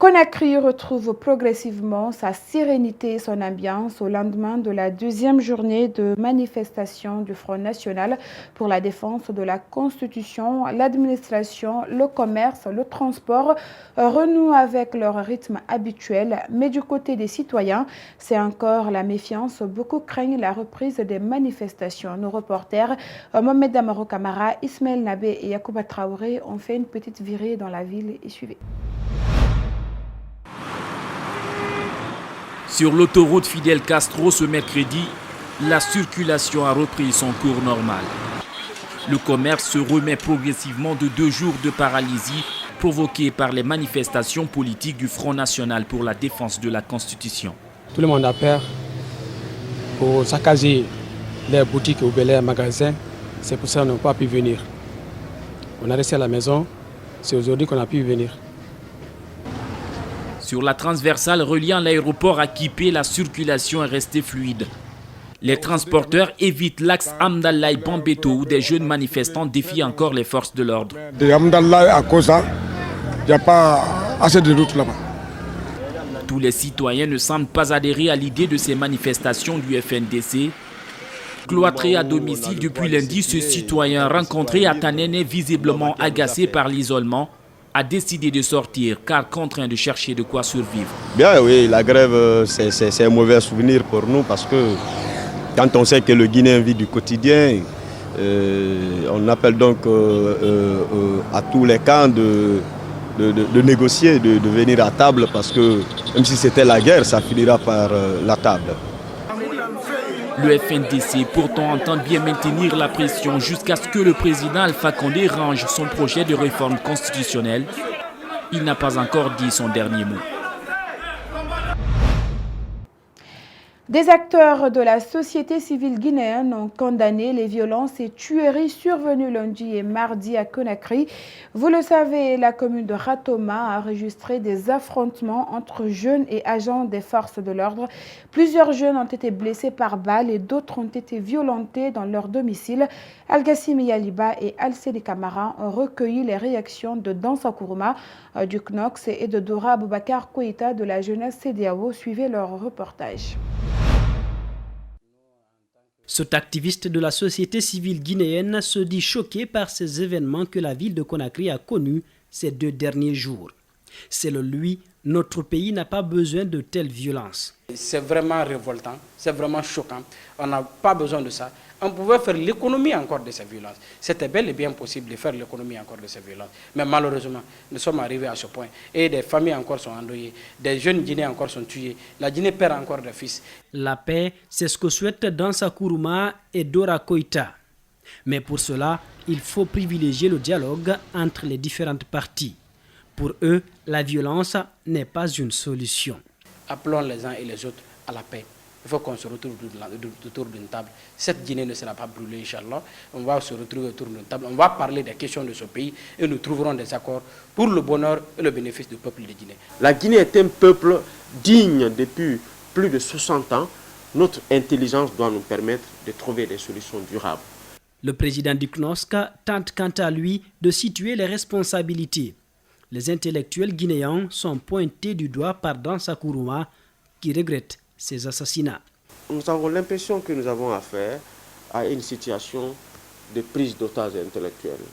Conakry retrouve progressivement sa sérénité et son ambiance au lendemain de la deuxième journée de manifestation du Front National pour la défense de la Constitution. L'administration, le commerce, le transport renouent avec leur rythme habituel. Mais du côté des citoyens, c'est encore la méfiance. Beaucoup craignent la reprise des manifestations. Nos reporters Mohamed Amaro Kamara, Ismaël Nabé et Yacouba Traoré ont fait une petite virée dans la ville et suivez. Sur l'autoroute Fidel Castro ce mercredi, la circulation a repris son cours normal. Le commerce se remet progressivement de 2 jours de paralysie provoquée par les manifestations politiques du Front National pour la défense de la Constitution. Tout le monde a peur pour saccager les boutiques ou les magasins. C'est pour ça qu'on n'a pas pu venir. On a resté à la maison, c'est aujourd'hui qu'on a pu venir. Sur la transversale reliant l'aéroport à Kipé, la circulation est restée fluide. Les transporteurs évitent l'axe Amdalaï-Bambeto où des jeunes manifestants défient encore les forces de l'ordre. De Amdalaï à Kosa, il n'y a pas assez de routes là-bas. Tous les citoyens ne semblent pas adhérer à l'idée de ces manifestations du FNDC. Cloîtré à domicile depuis lundi, ce citoyen rencontré à Tanene, visiblement agacé par l'isolement, a décidé de sortir car contraint de chercher de quoi survivre. Bien oui, la grève c'est un mauvais souvenir pour nous parce que quand on sait que le Guinéen vit du quotidien, on appelle donc à tous les camps de négocier, de venir à table parce que même si c'était la guerre, ça finira par la table. Le FNDC pourtant entend bien maintenir la pression jusqu'à ce que le président Alpha Condé range son projet de réforme constitutionnelle. Il n'a pas encore dit son dernier mot. Des acteurs de la société civile guinéenne ont condamné les violences et tueries survenues lundi et mardi à Conakry. Vous le savez, la commune de Ratoma a enregistré des affrontements entre jeunes et agents des forces de l'ordre. Plusieurs jeunes ont été blessés par balles et d'autres ont été violentés dans leur domicile. Algassim Yaliba et Alcédé Camara ont recueilli les réactions de Dansa Kourouma du CNOX et de Dora Aboubakar Koïta de la jeunesse CEDEAO. Suivez leur reportage. Cet activiste de la société civile guinéenne se dit choqué par ces événements que la ville de Conakry a connus ces 2 derniers jours. Selon lui, notre pays n'a pas besoin de telles violences. C'est vraiment révoltant, c'est vraiment choquant. On n'a pas besoin de ça. On pouvait faire l'économie encore de ces violences. C'était bel et bien possible de faire l'économie encore de ces violences. Mais malheureusement, nous sommes arrivés à ce point. Et des familles encore sont endeuillées, des jeunes Guinéens encore sont tués. La Guinée perd encore des fils. La paix, c'est ce que souhaitent Dansa Kourouma et Dora Koïta. Mais pour cela, il faut privilégier le dialogue entre les différentes parties. Pour eux, la violence n'est pas une solution. Appelons les uns et les autres à la paix. Il faut qu'on se retrouve autour d'une table. Cette Guinée ne sera pas brûlée, Inch'Allah. On va se retrouver autour d'une table. On va parler des questions de ce pays et nous trouverons des accords pour le bonheur et le bénéfice du peuple de Guinée. La Guinée est un peuple digne depuis plus de 60 ans. Notre intelligence doit nous permettre de trouver des solutions durables. Le président du CNOSC tente quant à lui de situer les responsabilités. Les intellectuels guinéens sont pointés du doigt par Dansa Kourouma qui regrette ces assassinats. Nous avons l'impression que nous avons affaire à une situation de prise d'otages intellectuels.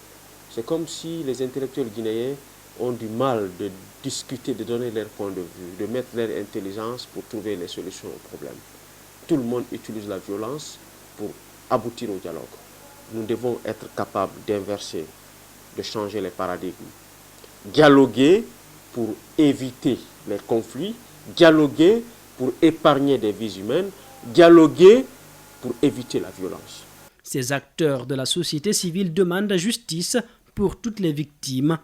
C'est comme si les intellectuels guinéens ont du mal de discuter, de donner leur point de vue, de mettre leur intelligence pour trouver les solutions aux problèmes. Tout le monde utilise la violence pour aboutir au dialogue. Nous devons être capables d'inverser, de changer les paradigmes. Dialoguer pour éviter les conflits, dialoguer pour épargner des vies humaines, dialoguer pour éviter la violence. Ces acteurs de la société civile demandent justice pour toutes les victimes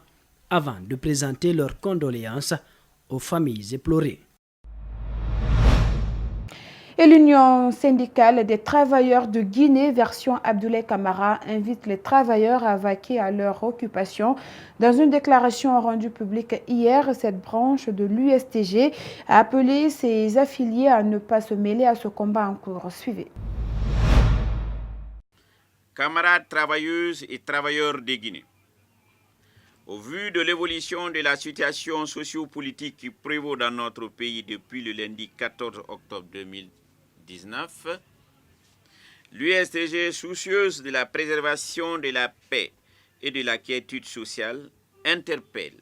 avant de présenter leurs condoléances aux familles éplorées. Et l'Union syndicale des travailleurs de Guinée, version Abdoulaye Camara, invite les travailleurs à vaquer à leur occupation. Dans une déclaration rendue publique hier, cette branche de l'USTG a appelé ses affiliés à ne pas se mêler à ce combat en cours. Suivez. Camarades travailleuses et travailleurs de Guinée, Au vu de l'évolution de la situation sociopolitique qui prévaut dans notre pays depuis le lundi 14 octobre 2019, l'USTG, soucieuse de la préservation de la paix et de la quiétude sociale, interpelle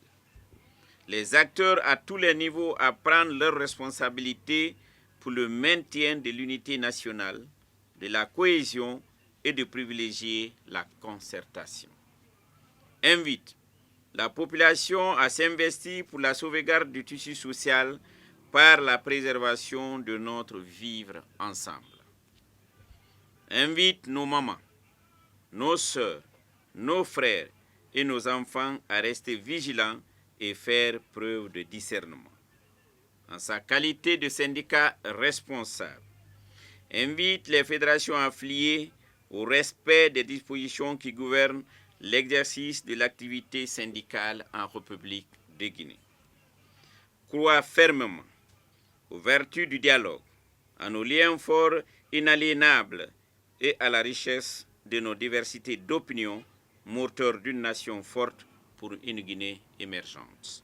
les acteurs à tous les niveaux à prendre leurs responsabilités pour le maintien de l'unité nationale, de la cohésion et de privilégier la concertation. Invite la population à s'investir pour la sauvegarde du tissu social par la préservation de notre vivre ensemble. Invite nos mamans, nos sœurs, nos frères et nos enfants à rester vigilants et faire preuve de discernement. En sa qualité de syndicat responsable, invite les fédérations affiliées au respect des dispositions qui gouvernent l'exercice de l'activité syndicale en République de Guinée. Croit fermement aux vertus du dialogue, à nos liens forts inaliénables et à la richesse de nos diversités d'opinions, moteur d'une nation forte pour une Guinée émergente.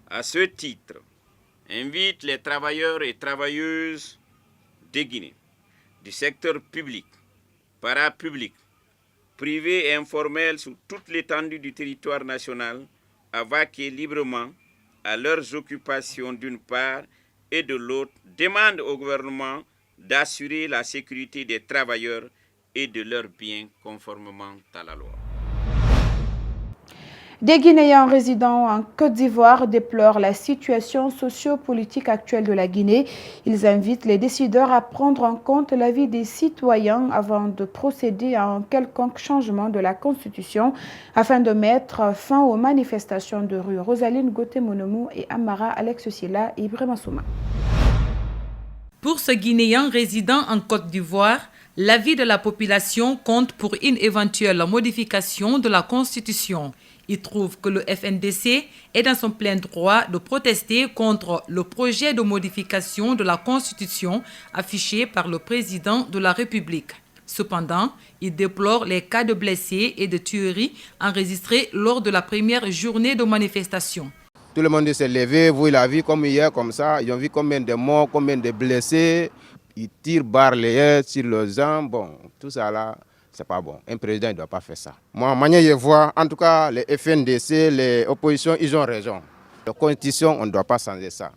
À ce titre, invite les travailleurs et travailleuses de Guinée, du secteur public, parapublic, privé et informel sur toute l'étendue du territoire national à vaquer librement à leurs occupations d'une part et de l'autre, demande au gouvernement d'assurer la sécurité des travailleurs et de leurs biens conformément à la loi. Des Guinéens résidant en Côte d'Ivoire déplorent la situation sociopolitique actuelle de la Guinée. Ils invitent les décideurs à prendre en compte l'avis des citoyens avant de procéder à un quelconque changement de la Constitution afin de mettre fin aux manifestations de rue. Rosaline Gauthier-Monomou et Amara Alex Silla et Ibrahima Souma. Pour ce Guinéen résidant en Côte d'Ivoire, l'avis de la population compte pour une éventuelle modification de la Constitution. Il trouve que le FNDC est dans son plein droit de protester contre le projet de modification de la Constitution affiché par le président de la République. Cependant, il déplore les cas de blessés et de tueries enregistrés lors de la première journée de manifestation. Tout le monde s'est levé, vous l'avez vu comme hier, comme ça. Ils ont vu combien de morts, combien de blessés. Ils tirent barres sur les gens. Bon, tout ça là, c'est pas bon. Un président ne doit pas faire ça. Moi, manière de voir, en tout cas, les FNDC, les oppositions, ils ont raison. La Constitution, on ne doit pas changer ça.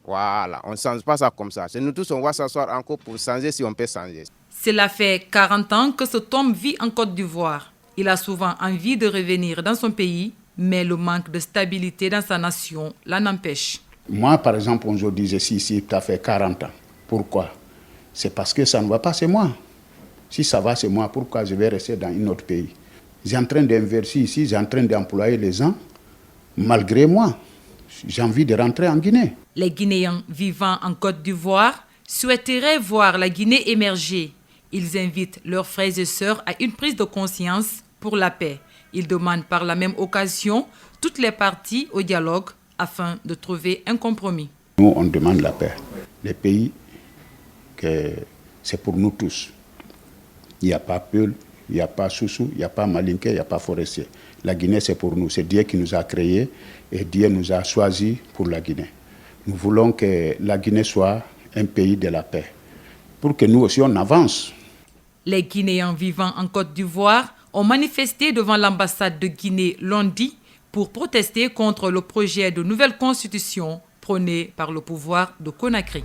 Voilà, on ne change pas ça comme ça. C'est nous tous, on va s'asseoir encore pour changer si on peut changer. Cela fait 40 ans que cet homme vit en Côte d'Ivoire. Il a souvent envie de revenir dans son pays, mais le manque de stabilité dans sa nation l'en empêche. Moi, par exemple, aujourd'hui, je suis ici, ça fait 40 ans. Pourquoi? C'est parce que ça ne va pas, c'est moi. Si ça va, c'est moi. Pourquoi je vais rester dans un autre pays? J'ai en train d'inverser ici, j'ai en train d'employer les gens. Malgré moi, j'ai envie de rentrer en Guinée. Les Guinéens vivant en Côte d'Ivoire souhaiteraient voir la Guinée émerger. Ils invitent leurs frères et sœurs à une prise de conscience pour la paix. Ils demandent par la même occasion toutes les parties au dialogue afin de trouver un compromis. Nous, on demande la paix. Les pays, c'est pour nous tous. Il n'y a pas Peul, il n'y a pas Soussou, il n'y a pas Malinké, il n'y a pas Forestier. La Guinée, c'est pour nous. C'est Dieu qui nous a créés et Dieu nous a choisis pour la Guinée. Nous voulons que la Guinée soit un pays de la paix, pour que nous aussi, on avance. Les Guinéens vivant en Côte d'Ivoire ont manifesté devant l'ambassade de Guinée lundi pour protester contre le projet de nouvelle constitution prôné par le pouvoir de Conakry.